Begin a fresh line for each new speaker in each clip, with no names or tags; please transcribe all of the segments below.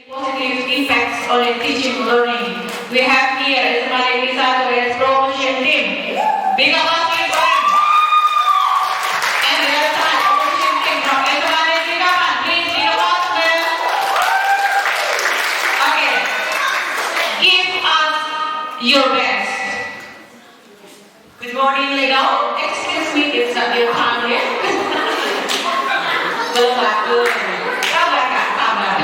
Positive impacts on teaching and learning. We have here SMA Negeri 1 as promotion team. Big applause for them. And the other side, promotion team from SMA Negeri Kapan. Please big applause for them. Okay. Give us your best. Good morning, Lego. Excuse me, it's not your time yet. Belum waktu. Sabar Kak, sabar.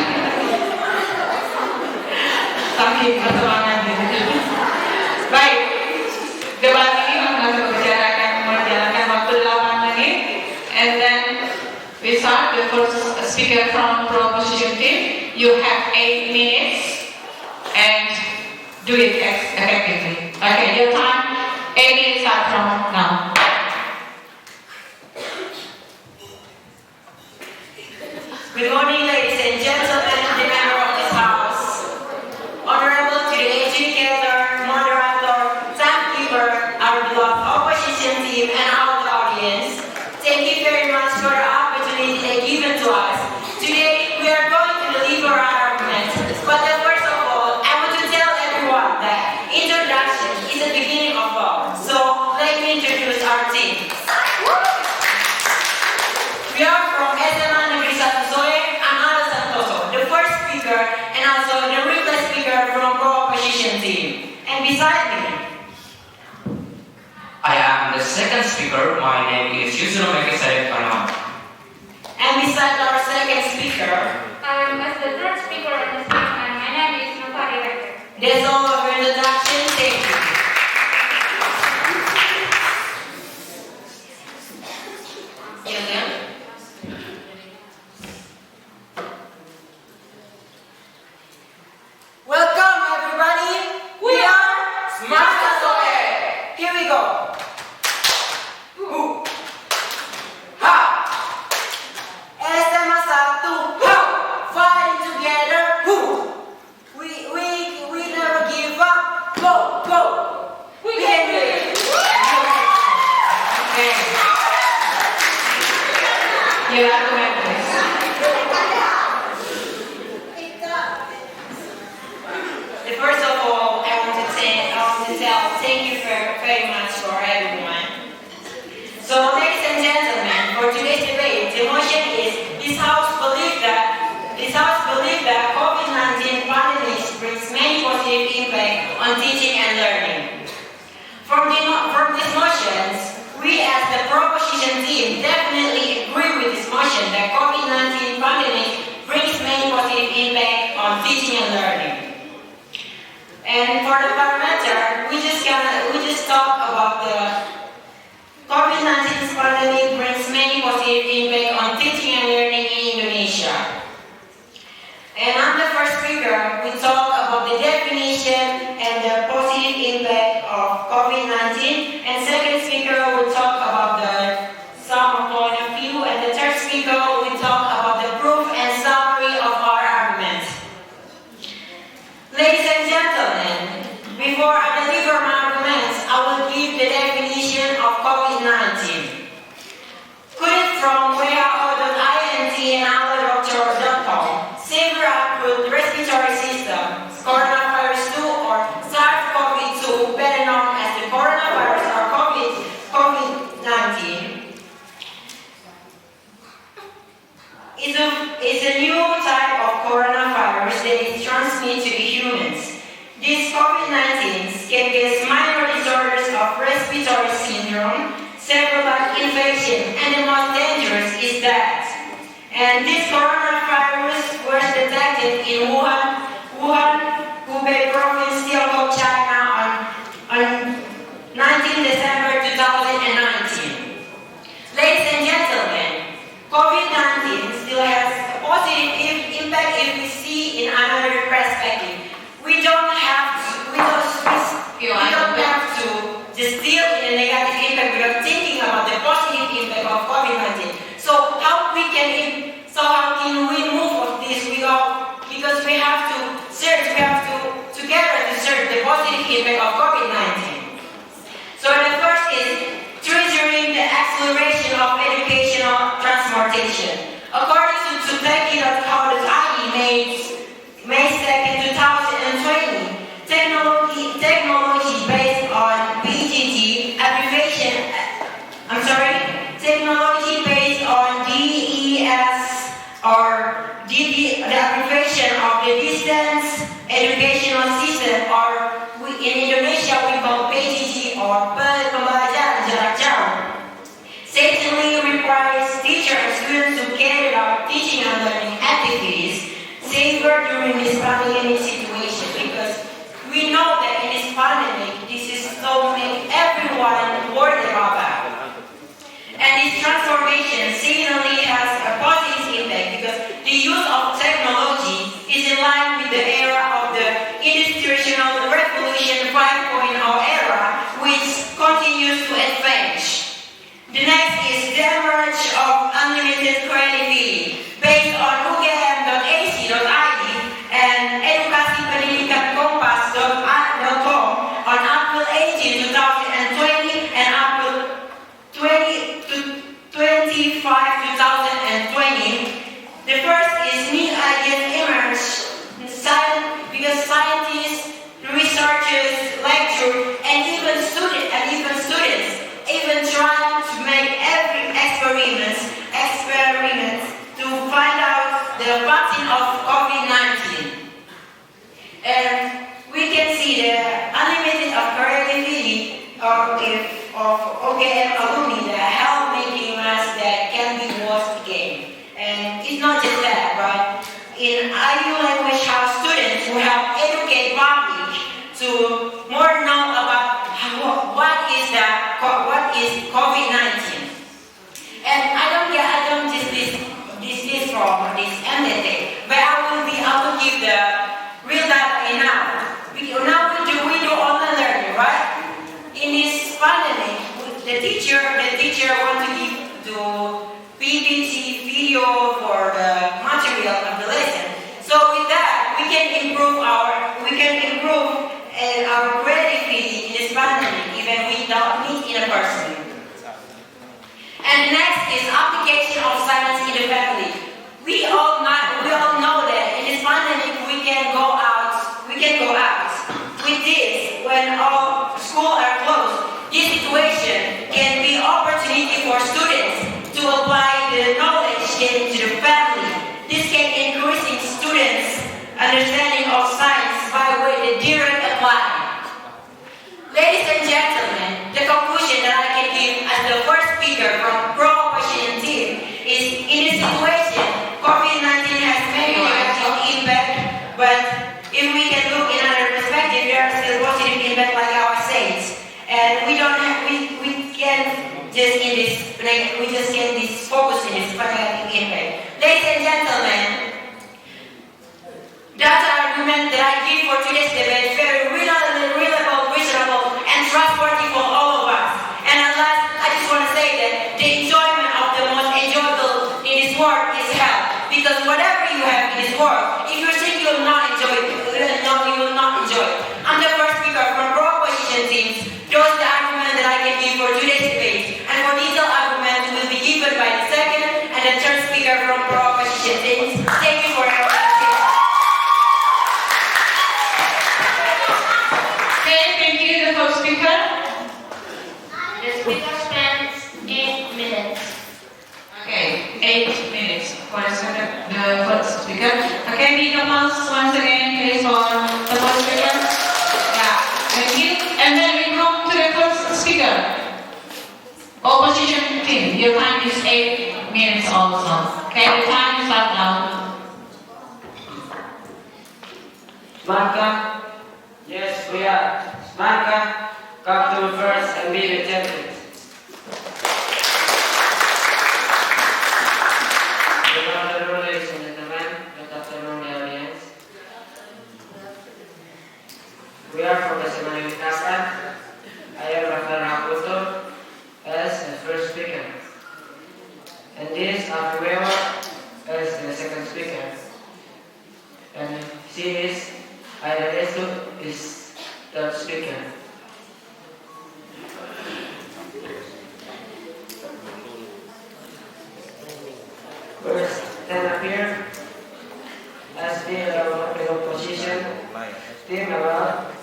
Saking bersemangat gitu. Baik, debat ini akan menjalankan waktu 8 menit, and then we start the first speaker from proposition team. You have 8 minutes and do it effectively. Okay, your time 8 minutes start from now.
Good morning, ladies and gentlemen, the member of this house. Honorable to the educator, moderator, timekeeper, our beloved opposition team, and our audience. Thank you very much for the opportunity given to us. Today, we are going to deliver our arguments. But first of all, I want to tell everyone that introduction is the beginning of all. So, let me introduce our team. We are from SMA Negeri 1 the first speaker and also the replaced speaker from pro-opposition team. And beside me,
I am the second speaker. My name is Yusuf Kapan.
And beside our second speaker,
I am the third speaker on the team, and my name is Rangka.
That's all of your introduction. Thank you. Welcome everybody. We are Smart Soe. Here we go. Ha. SMA 1. Ha. Fighting together. We never give up. Go. We can do it.
Okay. You are correct, please.
First of all, I want to tell thank you very much for everyone. So, ladies and gentlemen, for today's debate, the motion is this house believes that COVID-19 pandemic brings many positive impact on teaching and learning. From these motions, we as the proposition team definitely agree with this motion that COVID-19 pandemic brings many positive impact on teaching and learning. And for the parameter, we just talk about the COVID-19 pandemic brings many positive impact on teaching and learning in Indonesia. And I'm the first speaker. We talk about the definition and the positive impact of COVID-19. And second speaker will talk about the some point of view. And the third speaker will talk about the proof and summary of our arguments. Ladies and gentlemen, before I deliver my arguments, I will give the definition of COVID-19. Quoted from WHO.int and allodoctor.com, severe acute respiratory system, coronavirus 2 or SARS-CoV-2, better known as the coronavirus or COVID-19, is a new type of coronavirus that is transmitted to humans. These COVID-19s can cause minor disorders of respiratory syndrome, several lung infection, and the most dangerous is death. And this coronavirus was detected in Wuhan, Hubei province, Tiongkok, China on 19 December 2019. Ladies and gentlemen, COVID-19 still has a positive impact if we see in another perspective. We don't have to just deal in a negative impact without thinking about the positive impact of COVID-19. So how can we move of this because we have to together to search the positive impact of COVID-19. So the first is treasuring the acceleration of educational transportation. According to techie.co.uk, made during this pandemic situation, because we know that in this pandemic, this is so make everyone worried about that. And this transformation seemingly has a positive impact because the use of technology is in line with the era of the Industrial Revolution 5.0 era, which continues to advance. The next is the emergence of unlimited creativity based on ugm.ac.id and edukasipendidikankompas.com on April 18, 2020 and April 25, 2020. The first is new ideas emerge because scientists, researchers, lecturers, and even students trying to make every experiments to find out the vaccine of COVID-19. And we can see the unlimited of creativity of OKM alumni that help making us that can be watched again. And it's not just that, but in IU language house students who help educate public to more know about what is COVID-19. And I don't just this from this MDT, but I will give the real data now. Now we do online learning, right? In this pandemic, the teacher want to give the PPT video for the material of the lesson. So with that, we can improve our creativity in this pandemic, even we don't meet in a person. And next is application of science in the family. We all know that in this pandemic we can go out. With this, when all schools are closed, this situation can be opportunity for students to apply the knowledge gained to the family. This can increase students' understanding of science by way the direct apply. Ladies and gentlemen, the conclusion that I can give as the first speaker from Pro-Opposition team is in this situation, COVID-19 has many negative impact, but if we can look in another perspective, there are still positive impact like our saints. And we can't just focus in this negative impact. Ladies and gentlemen, that's the argument that I give for today's debate, very reasonable, and trustworthy for all of us. And at last, I just want to say that the enjoyment of the most enjoyable in this world is health. Because whatever you have in this world, if you think you will not enjoy it, you will not enjoy it. I'm the first speaker from pro-opposition teams. Those are the arguments that I can give for today's debate. And for detailed arguments will be given by the second and the third speaker from pro-opposition teams. Thank you for your attention.
Okay, thank you, the first speaker.
The speaker spends 8 minutes.
Okay, 8 minutes for the first speaker. Okay, big applause once again, please, for the first speaker. Yeah, thank you. And then we come to the first speaker. Opposition team, your time is 8 minutes also. Okay, the time is up now.
Rangka, yes, we are. Rangka, come to first and be the champion. Good afternoon, ladies and gentlemen. Good afternoon, the audience. We are from the Seminary Kapan. I am Rangka as the first speaker. And this Afiwewa as the second speaker. And she is Aidanesu is the speaker. First, stand up here as the opposition team about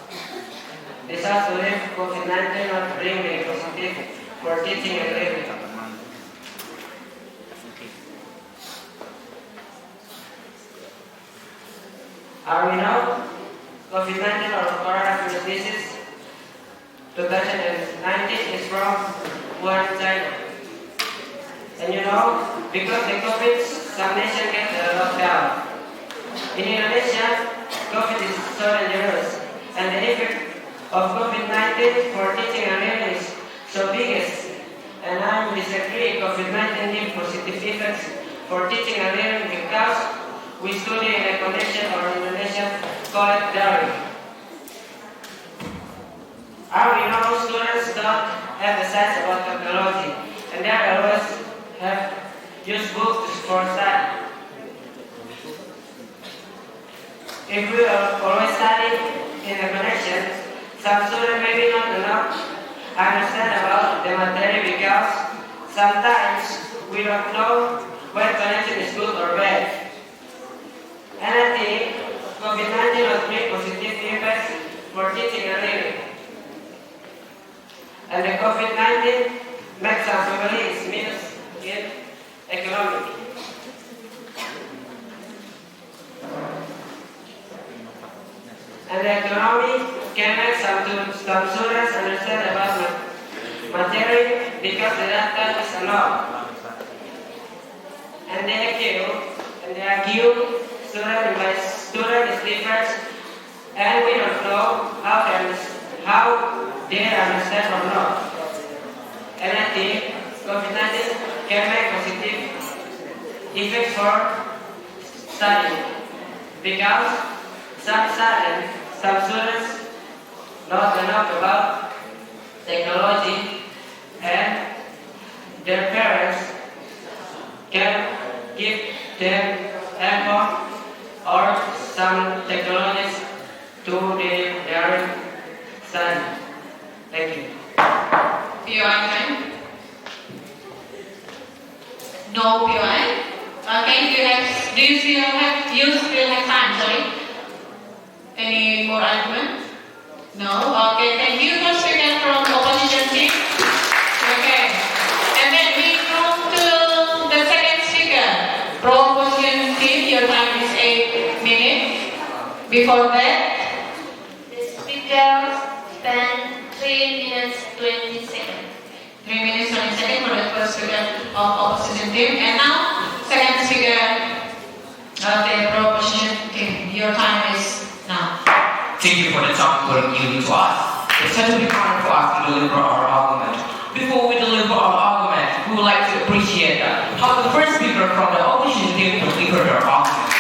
disaster relief COVID-19 not bring the positive for teaching and learning. Are we now COVID-19 or coronavirus disease 2019 is from Wuhan, China. And you know, because the COVID, some nations get the lockdown. In Indonesia, COVID is so dangerous, and the effect of COVID-19 for teaching and learning is so biggest. And I disagree COVID-19 give positive effects for teaching and learning because we study in a condition or Indonesian call it daring. We know students don't have the sense about technology, and they always have used books for study. If we always study in a connection, some students maybe not enough understand about the material because sometimes we don't know when connection is good or bad. And I think COVID-19 will bring positive impacts for teaching and learning. And the COVID-19 makes some families minus in economic. And the economy can make some students understand about material because the data is enough. And they argue student by student is different, and we don't know how they understand or not. And I think COVID-19 can make positive effects for studying because some students not enough about technology, and their parents can give them handphone or some technologies to their son. Thank you.
POI time? No POI? Okay, do you still have time, sorry? Any more argument? No? Okay, thank you. First speaker from opposition team. Okay. And then we move to the second speaker. From opposition team, your time is 8 minutes. Before that,
The speaker spent 3 minutes 20 seconds.
3 minutes 20 seconds for the first speaker of opposition team. And now, second speaker of the opposition team. Your time is now.
Thank you for the time for giving to us. It's such a big honor for us to deliver our argument. Before we deliver our argument, we would like to appreciate how the first speaker from the opposition team delivered their argument.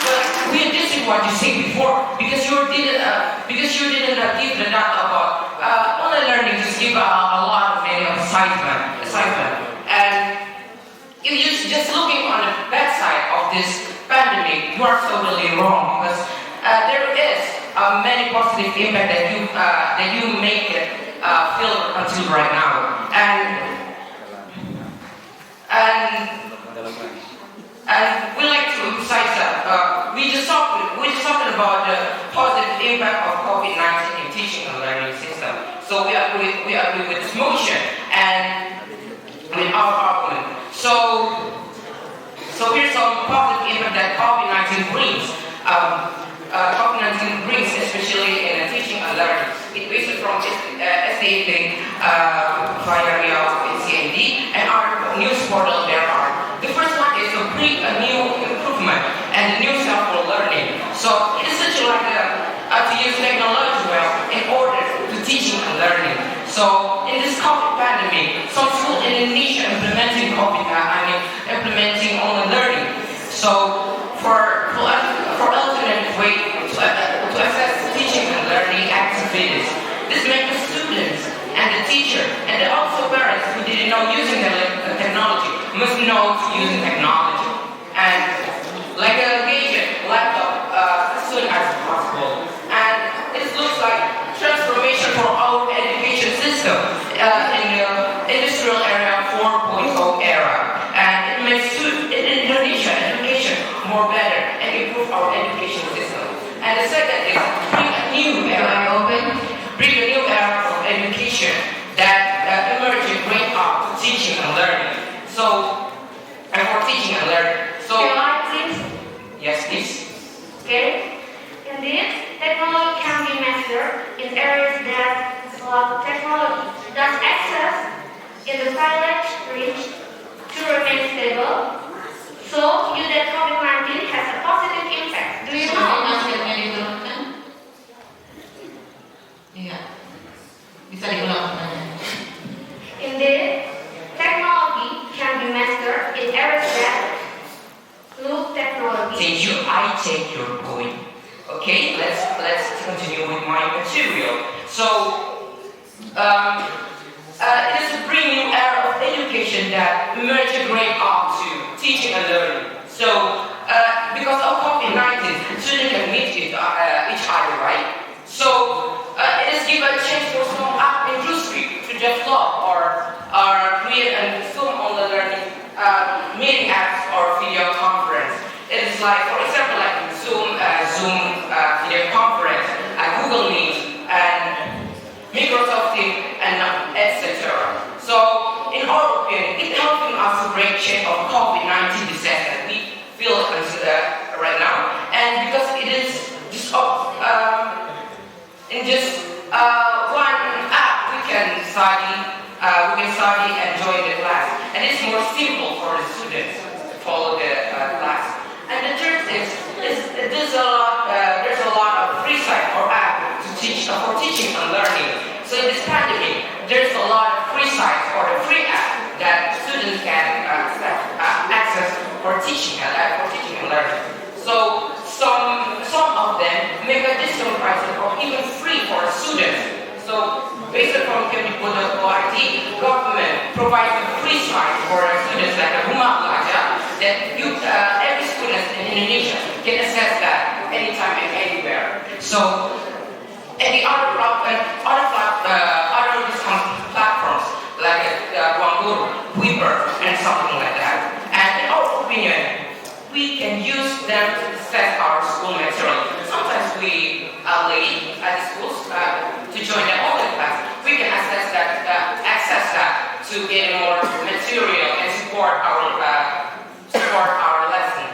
But we disagree what you said before because you didn't give the data about online learning. Just give a lot of many assignment, and if you're just looking on the bad side of this pandemic, you are totally wrong because there is many positive impact that you make it feel until right now, and we like to emphasize that we just talking about the positive impact of COVID-19 in teaching and learning system. So we agree with this motion and with our argument. So here's some positive impact that COVID-19 brings. COVID-19 brings, especially in teaching and learning. It bases from SDA, via CND, and our news portal there are. The first one is to bring a new improvement and a new self for learning. So it is such like to use technology well in order to teaching and learning. So in this COVID pandemic, some schools in Indonesia implementing implementing online learning. So for alternate way to access teaching and learning activities, this makes the students and the teacher and also parents who didn't know using the technology must know using technology and like a gadget, laptop, as soon as possible. And it looks like transformation for our education system in the industrial area 4.0 era, and it makes Indonesia education more better and improve our education system. And the second is bring a new era of education that emerging great up teaching and learning. So and for teaching and learning. So yes, please.
Okay? Indeed, technology can be mastered in areas that technology does access in the pilot reach to remain stable. So use that COVID-19
I take your point. Okay, let's continue with my material. So, it is a brand new era of education that merge a grade up to teaching and learning. So, because of COVID-19, students can meet each other, right? So, it has given a chance for some app industry to develop or create and film on the learning meeting apps or video conference. It is like, for example, like Zoom video conference, Google Meet, and Microsoft Teams, and etc. So, in our opinion, it helping us to break chain of COVID-19 disease that we feel right now, and because it is just in just one app we can study and join the class, and it's more simple for the students to follow the class. And the third is there's a lot of free site or app to teach for teaching and learning. So in this pandemic, there's a lot of free sites or the free app that students can access for teaching and learning. So some of them make a discount price or even free for students. So based on Kemdikbud.org, government provides a free site for students like a Rumah Belajar that every student in Indonesia can access that anytime and anywhere. So, and the other discount platforms like Wangguru, Weaver, and something like that. And in our opinion, we can use them to access our school material. Sometimes we are late at the schools to join the online class. We can access that to get more material and support our lesson.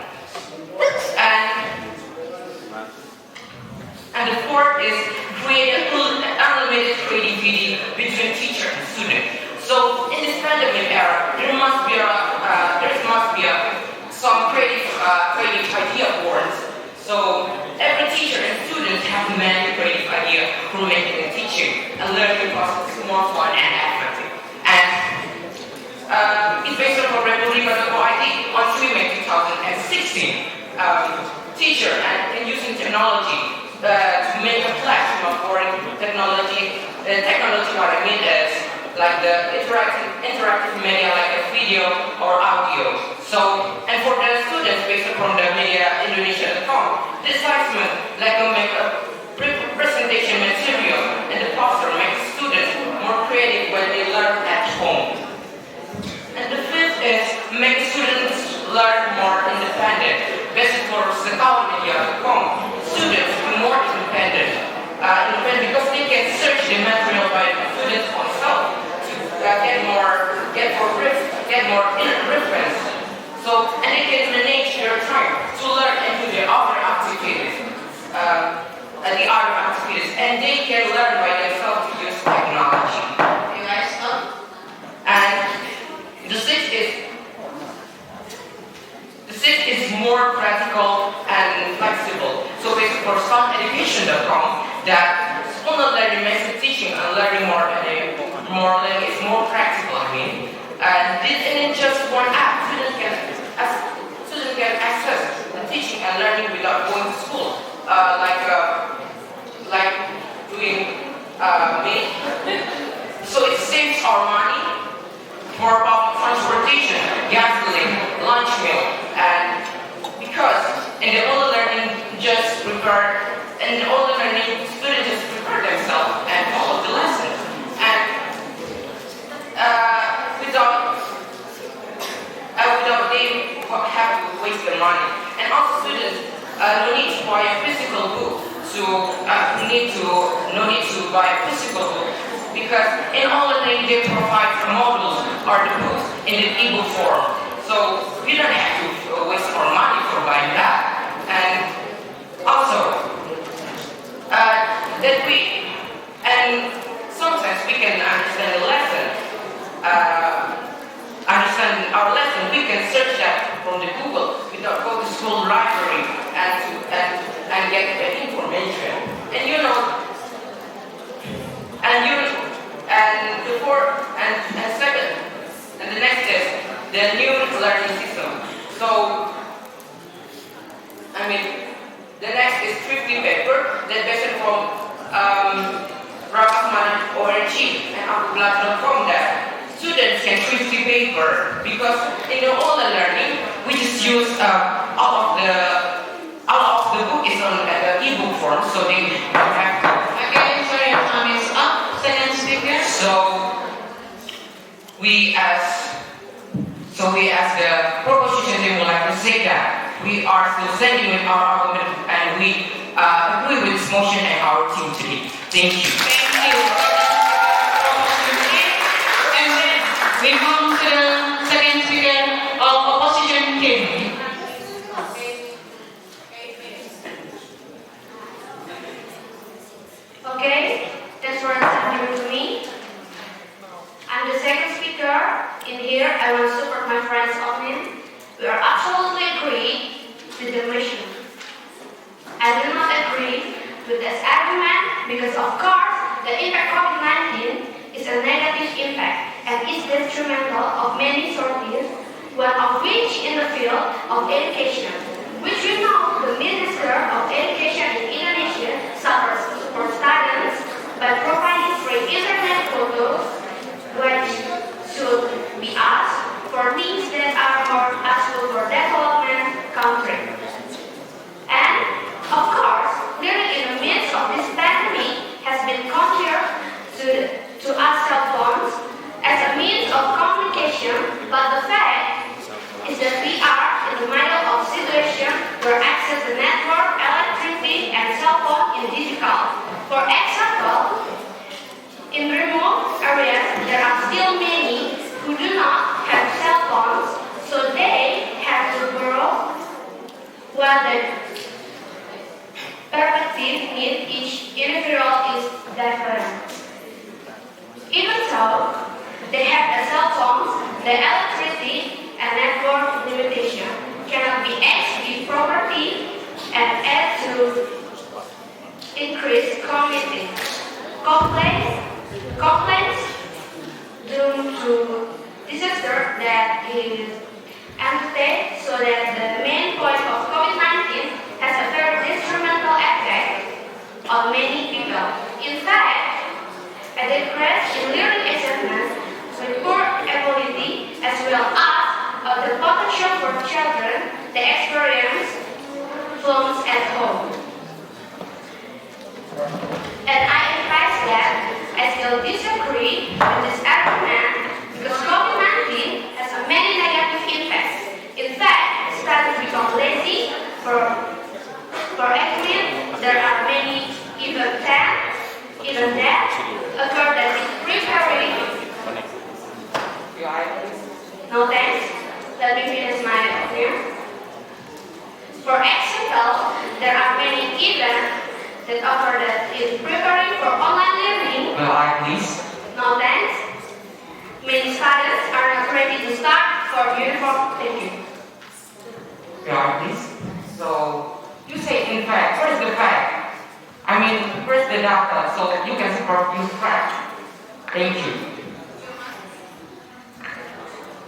And the fourth is create an unlimited creativity between teacher and student. So in this pandemic era, there must be some creative idea boards. So every teacher and student have many creative ideas for making the teaching and learning process more fun and effective. And it's based on Lomba Debat on 3 May 2016. Teacher and using technology to make a classroom for technology. Technology, what I mean is like the interactive media, like a video or audio. So, and for the students based upon the media Indonesia.com, this assessment like make a presentation material and the poster makes students more creative when they learn at home. And the fifth is make students learn more independent. Based for Media.com, students be more independent because they can search the material by the students themselves to get more reference. So, and they can manage their time to learn and do the other activities, and they can learn by themselves to use technology. You guys know? And the sixth is more practical and flexible. So basically for SoundEducation.com, that online learning makes the teaching and learning more learning is more practical, I mean. And this isn't just one app. Students can access the teaching and learning without going to school. Like doing Meet. So it saves our money for public transportation, gasoline, lunch meal, and because in the online learning students just prepare themselves and follow the lesson, and without they have to waste their money. And also students no need to buy a physical book. No need to buy a physical book because in online learning they provide the modules or the books in the ebook form. So you don't have to waste our money for buying that. And also sometimes we can understand the lesson. Understand our lesson, we can search that from the Google without going to school library and get the information. And the fourth and second, and the next is the new learning system. So, I mean, The next is thrifty paper, that version from Rangka ORG, and I would like to inform that students can thrifty paper because in the online learning we just use all of the book is on the ebook form, so they don't have to.
Okay, sorry, your time is up. Second speaker.
So we as the proposition team would like to say that we are still standing with our argument and we agree with this motion and our team today. Thank you.
Thank you. And then we come to the second speaker of opposition team.
Okay, thanks for attending to me. I'm the second speaker. In here, I want to support my friend's opinion. We are absolutely agree with the mission. I do not agree with this argument because, of course, the impact COVID-19 is a negative impact and is detrimental of many sources, one of which in the field of education, which you know the Minister of Education in Indonesia suffers for students by providing free internet photos, which should be asked for things that are more useful for development country. And of course, living in the midst of this pandemic has been compared to us cell phones as a means of communication, but the fact is that we are in the middle of a situation where access to network, electricity, and cell phone is difficult. For example, in remote areas, there are still many who do not have cell phones, so they have to borrow while the perspective need each individual is different. Even so, they have the cell phones, the electricity, and network limitation cannot be actually property and add to increase community complaints due to disaster that is undertaken, so that the main point of COVID-19 has a very detrimental effect on many people. In fact, a decrease in learning achievement with poor ability as well as the potential for children to experience problems at home. And I advise that I still disagree with this argument because COVID-19 has a many negative impacts. In fact, students become lazy for exam. There are many even that occur that is preparing. No thanks. Let me finish my opinion. For example, there are many events that offer that is preparing for online learning.
Please.
No thanks. Many students are not ready to start for uniform. Thank you.
Please. So you say in fact, what is the fact? I mean, where's the data so you can support your fact? Thank you.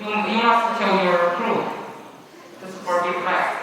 You must show your proof to support your fact.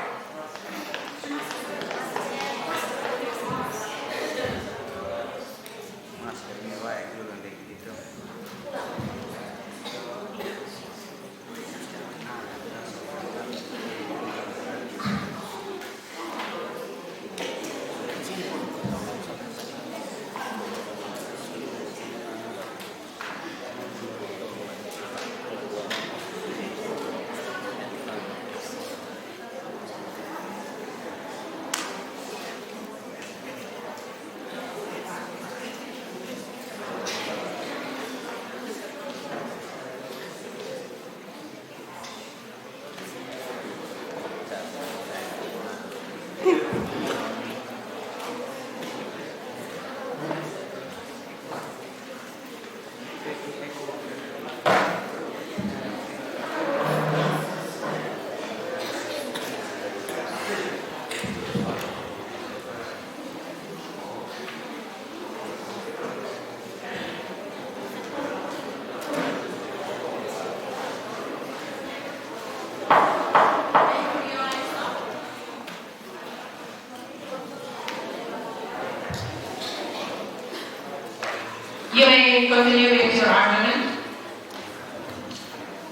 You may continue with your argument.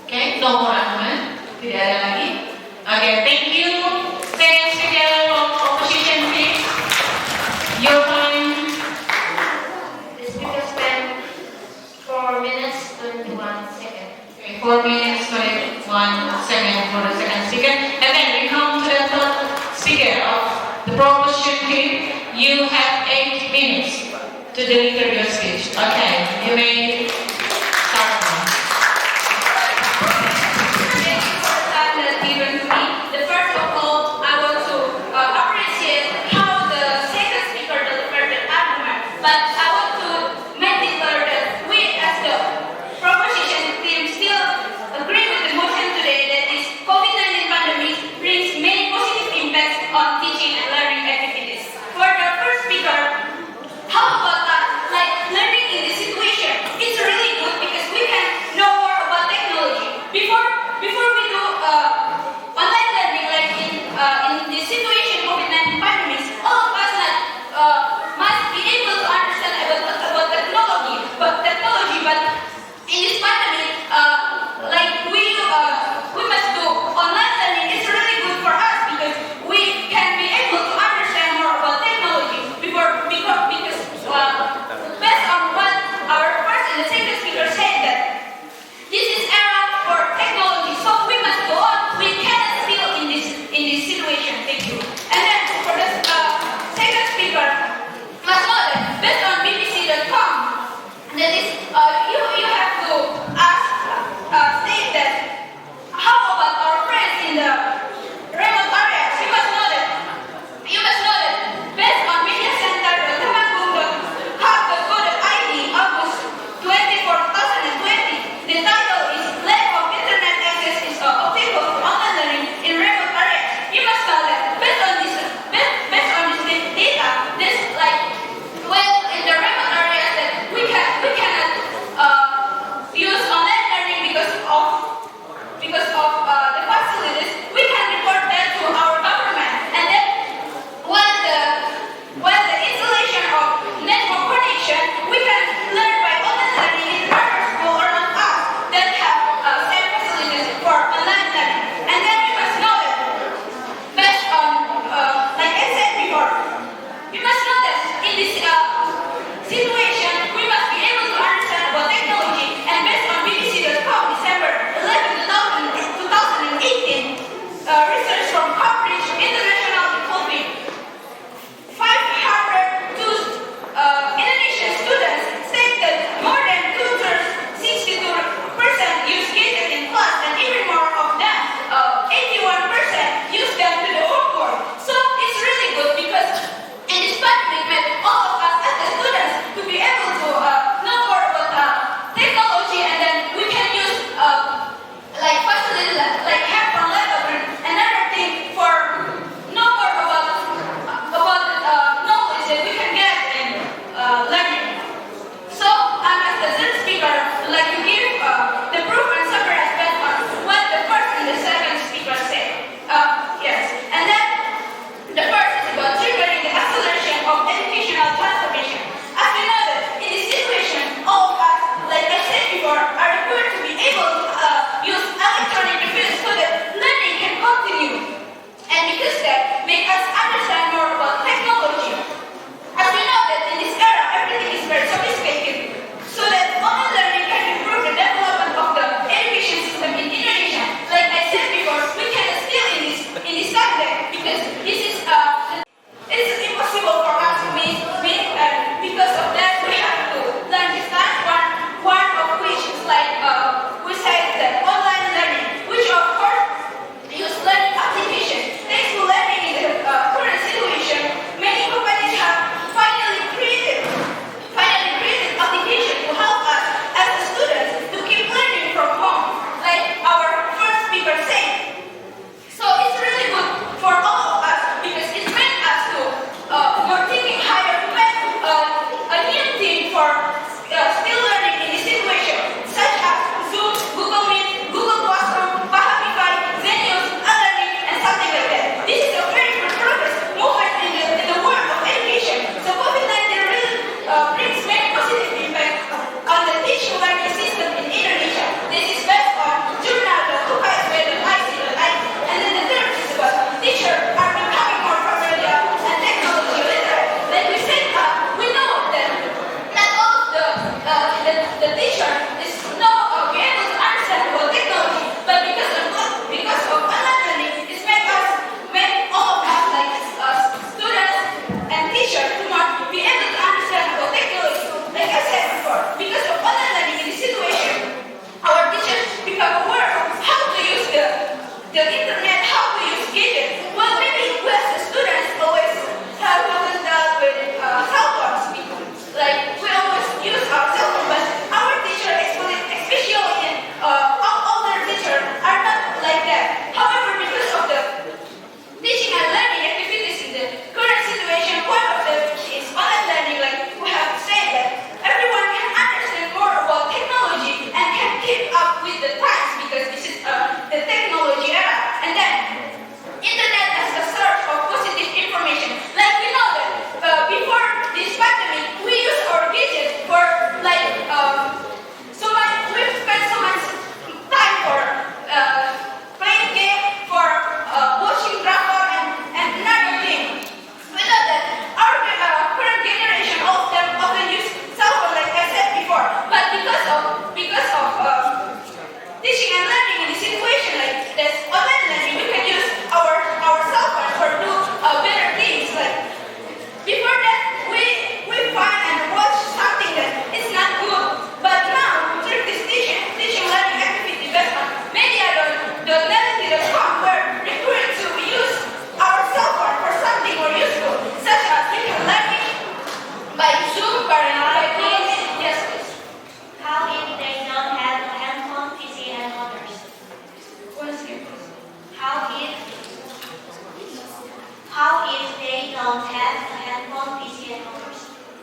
Okay, no more argument. Tidak ada lagi. Okay, thank you. Second speaker of opposition, please. Your time.
The speaker spent 4 minutes 21 seconds.
Okay, 4 minutes 21 seconds for the second speaker. And then we come to the third speaker of the proposition team. You have 8 minutes to deliver your speech. Okay, you may start now.
Thank you for the time that's given to me. The first of all, I want to appreciate how the second speaker delivered the argument. But I want to make it clear that we as the proposition team still agree with the motion today that this COVID-19 pandemic brings many positive impacts on teaching and learning activities. For the first speaker, how about us, like learning in this situation? It's really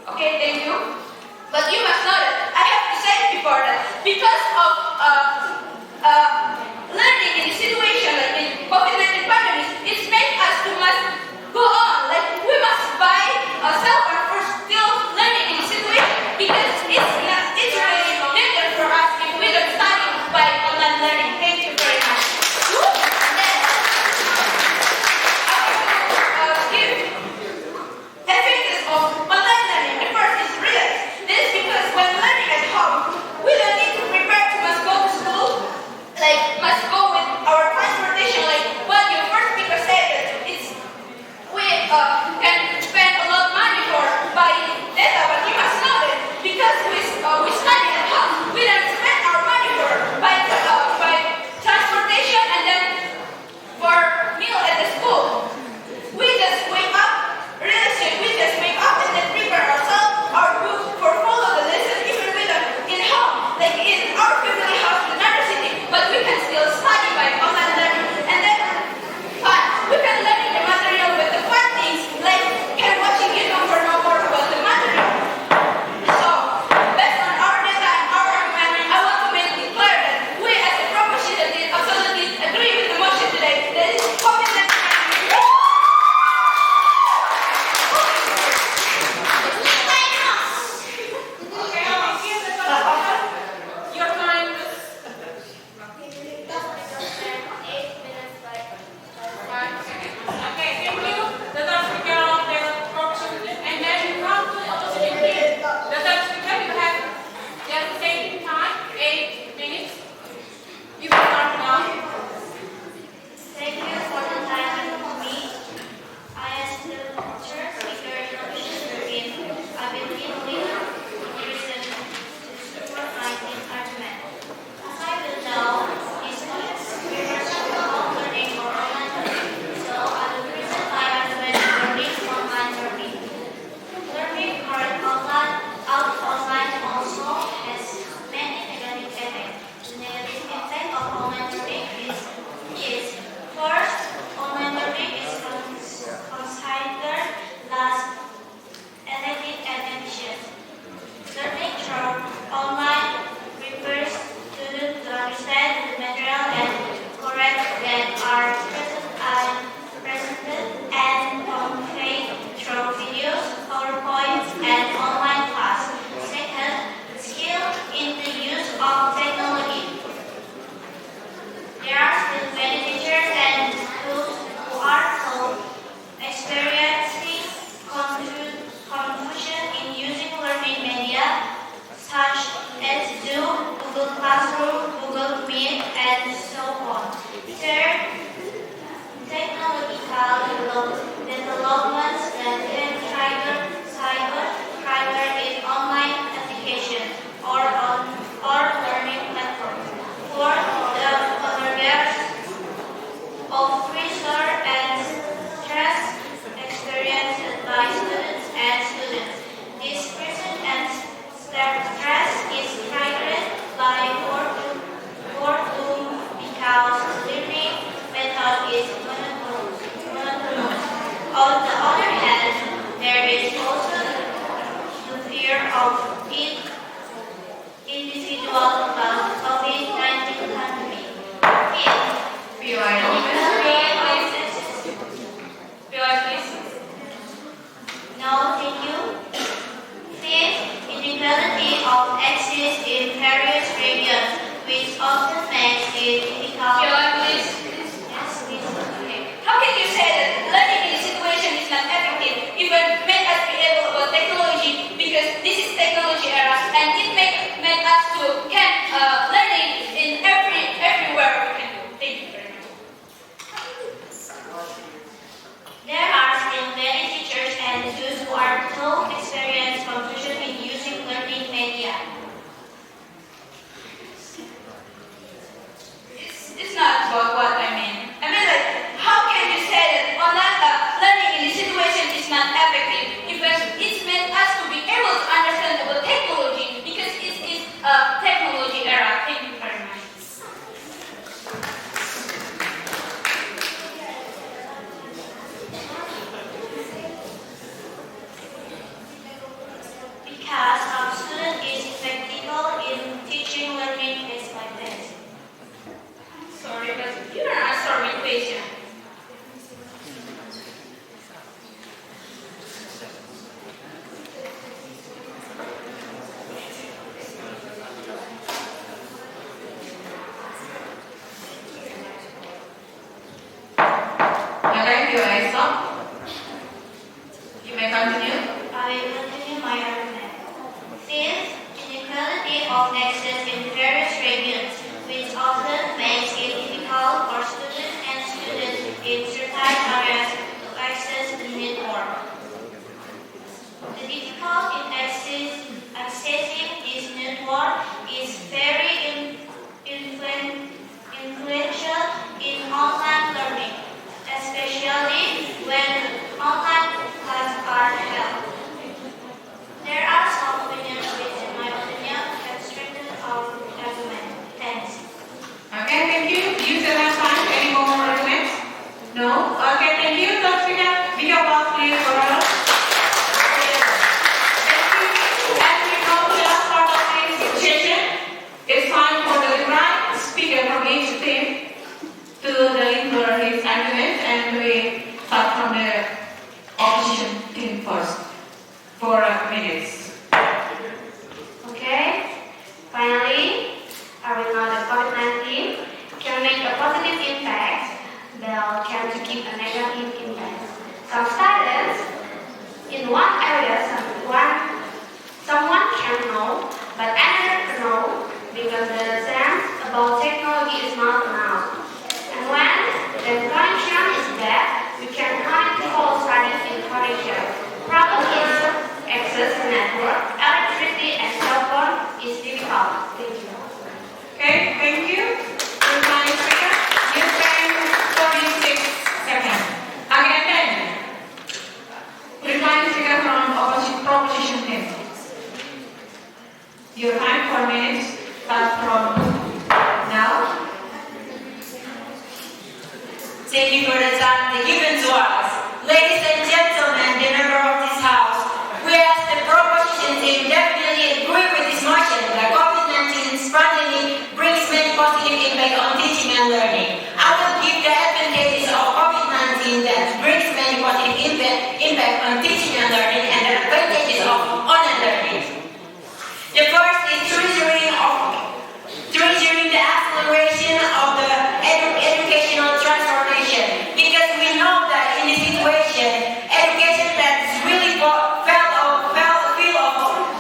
Okay, thank you. But you must know that I have to say it before that because of learning in the situation like in COVID-19 pandemic, it's made us to must go on. Like we must buy cell phone for still learning in the situation because it's really dangerous for us if we don't study by online learning. Thank you very much. And then I will give effects of online learning. The first is relax. This is because when learning at home, we don't need to prepare to must go to school, like must go with our transportation, like what your first speaker said that it's we can spend a lot of money for buying data, but you must know that because we study at home, we don't spend our money for buy transportation and then for meal at the school. We just wake up, really soon, we just wake up and then prepare ourselves, our books for follow the lesson even we don't in home, like in our family house in another city, but we can still study by online learning. And then fun, we can learn the material with the fun things, like can watching YouTube for know more about the material. So, based on our data and our argument, I want to make it clear that we as a proposition did absolutely agree with the motion today. That is COVID-19.
Your time is okay, thank you. The third speaker of the proposition, and then you come to the opposition team. The third speaker, you have just the same time, 8 minutes. You can start now.
Thank you for the time with me. I am the third speaker in opposition team. I've been leader in reason to support my team argument. As I will know, is reversible learning or online learning. So I will present my argument learning online learning. Learning hard out online also has many negative effects. The negative effect of online learning is first, online learning is considered less effective and efficient. Learning through online prepares students to understand the material and correct that are presented and conveyed through videos, PowerPoints, and online class. Second, skill in the use of technology. There are still many teachers and schools who are so experiencing confusion in using learning media such as Zoom, Google Classroom, Google Meet, and so on. Third, technological developments that can trigger in online application or learning platforms. Fourth, the convergence of pressure and stress experienced by students. This pressure and stress is triggered by boredom because learning method is monotonous. On the other hand, there is also the fear of individual about COVID-19 pandemic. Fifth, no, thank you. Fifth, inequality of access in various regions, which often makes it difficult. Yes, please. Okay. How can you say that learning in this situation is not effective, even make us be able about technology, because this is technology era, and it make us to can learning in everywhere we can do. Thank you very much. There are still many teachers and those who are so experienced confusion in using learning media. It's not about what I mean. I mean, like, how can you say that online learning in this situation is not effective? Because it's meant us to be able to understand about technology, because it is technology. task of student is practical in teaching learning phase by phase.
Sorry, but you don't answer my question. Okay, you may stop. You may continue.
I will continue my argument. Since inequality of access in various regions, which often makes it difficult for students and students in certain areas to access the network. The difficulty in accessing this network is very influential in online learning, especially when online classes are held. There are some opinions which, in my opinion, can strengthen our argument. Thanks.
Okay, thank you. You still have time. Any more arguments? No? Okay, thank you. Let's big applause, please, for us. As we come to the last part of this session, it's time for the right speaker from each team to deliver his argument, and we start from the opposition team first for minutes.
Okay. Finally, I will know that COVID-19 can make a positive impact, but can keep a negative impact. Some students in one area, someone can know, but another know because the sense about technology is not enough. And when the connection is bad, we can connect the whole study in connection. Problem is access to network, electricity, and cell phone is difficult. Thank you.
Okay, thank you. Replying speaker, you spend 46 seconds. Again, then. Replying speaker from proposition team. Your time 4 minutes starts from now.
Thank you for the time given to us. Ladies and gentlemen, the member of this house, we as the proposition team definitely agree with this motion that COVID-19 pandemic brings many positive impact on teaching and learning. I will give the advantages of COVID-19 that brings many positive impact on teaching and learning and the advantages of online learning. The first is treasuring the acceleration of the educational transformation, because we know that in this situation, education that's really feel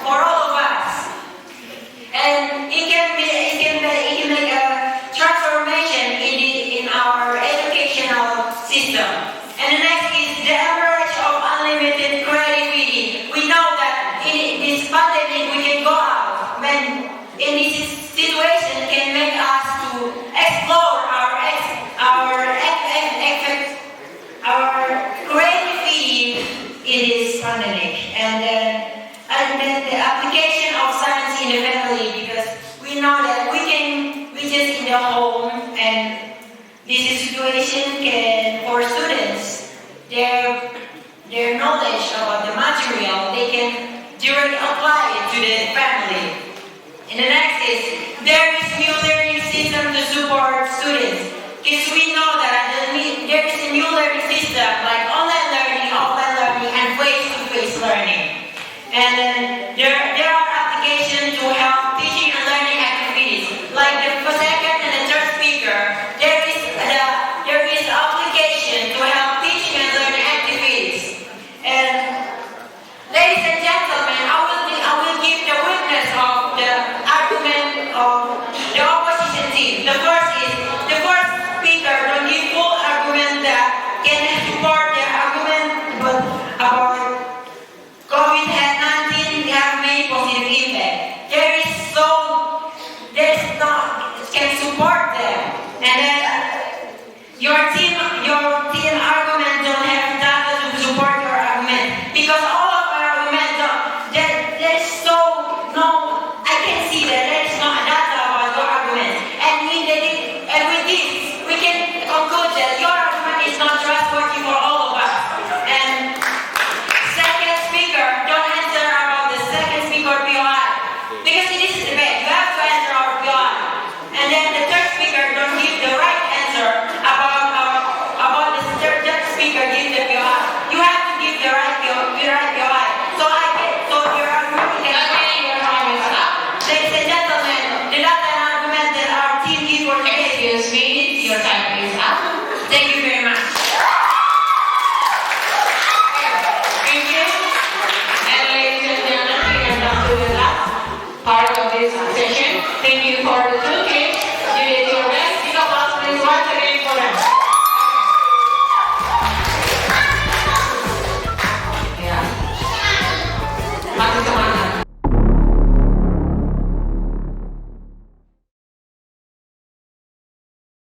for all of us, and it can make a transformation in our educational system. And the next is the average of unlimited creativity. We know that in this pandemic we can go out, when in this situation can make us to explore our creativity in this pandemic, and then the application of science in the family, because we know that we just in the home, and this situation can, for students, their knowledge about the material, they can directly apply it to the family. And the next is, there is new learning system to support students, because we know that there is a new learning system like online learning, offline learning, and face-to-face learning. And then there are applications to help teaching and learning activities, like the second and the third speaker. There is application to help teaching and learning activities. And ladies and gentlemen, I will give the witness of the argument of the opposition team. The first speaker will give full argument that can support the argument about COVID-19 have made
this